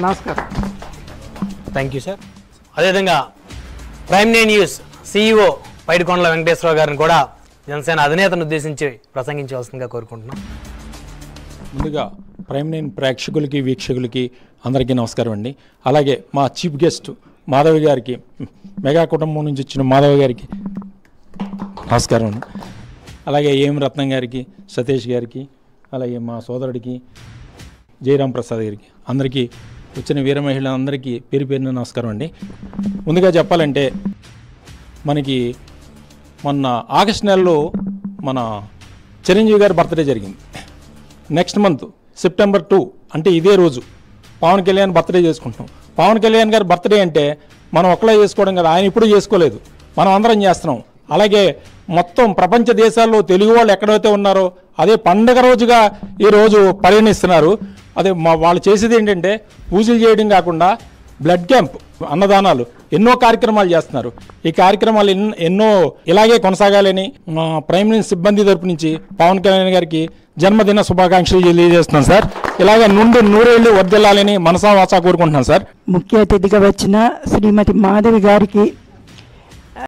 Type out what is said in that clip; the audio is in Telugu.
నమస్కారం. Thank you sir. అదేవిధంగా Prime Nine News CEO Paidikondala Venkateswararao గారిని కూడా జనసేన అధినేతను ఉద్దేశించి ప్రసంగించవలసిందిగా కోరుకుంటున్నాం. ముందుగా ప్రైమ్ నైన్ ప్రేక్షకులకి వీక్షకులకి అందరికీ నమస్కారం అండి. అలాగే మా చీఫ్ గెస్ట్ మాధవి గారికి, మెగా కుటుంబం నుంచి వచ్చిన మాధవి గారికి నమస్కారం అండి. అలాగే ఏం రత్నం గారికి, సతీష్ గారికి, అలాగే మా సోదరుడికి జయరాం ప్రసాద్ గారికి, అందరికీ వచ్చిన వీర మహిళలందరికీ పేరు పేరున నమస్కారం అండి. ముందుగా చెప్పాలంటే మనకి మొన్న ఆగస్టు నెలలో మన చిరంజీవి గారి బర్త్డే జరిగింది. నెక్స్ట్ మంత్ సెప్టెంబర్ 2 అంటే ఇదే రోజు పవన్ కళ్యాణ్ బర్త్డే చేసుకుంటాం. పవన్ కళ్యాణ్ గారి బర్త్డే అంటే మనం ఒక్కడే చేసుకోవడం కదా, ఆయన ఇప్పుడు చేసుకోలేదు, మనం అందరం చేస్తున్నాం. అలాగే మొత్తం ప్రపంచ దేశాల్లో తెలుగు వాళ్ళు ఎక్కడైతే ఉన్నారో అదే పండగ రోజుగా ఈరోజు పరిగణిస్తున్నారు. అదే వాళ్ళు చేసేది ఏంటంటే పూజలు చేయడం కాకుండా బ్లడ్ క్యాంప్, అన్నదానాలు, ఎన్నో కార్యక్రమాలు చేస్తున్నారు. ఈ కార్యక్రమాలు ఎన్నో ఇలాగే కొనసాగాలని మా ప్రైమ్ మినిస్టర్ సిబ్బంది తరపు నుంచి పవన్ కళ్యాణ్ గారికి జన్మదిన శుభాకాంక్షలు తెలియజేస్తున్నాను సార్. ఇలాగే నుండి నూరేళ్లు వర్ధిల్లాలని మనసా వాచా కోరుకుంటున్నాను సార్. ముఖ్య అతిథిగా వచ్చిన శ్రీమతి మాధవి గారికి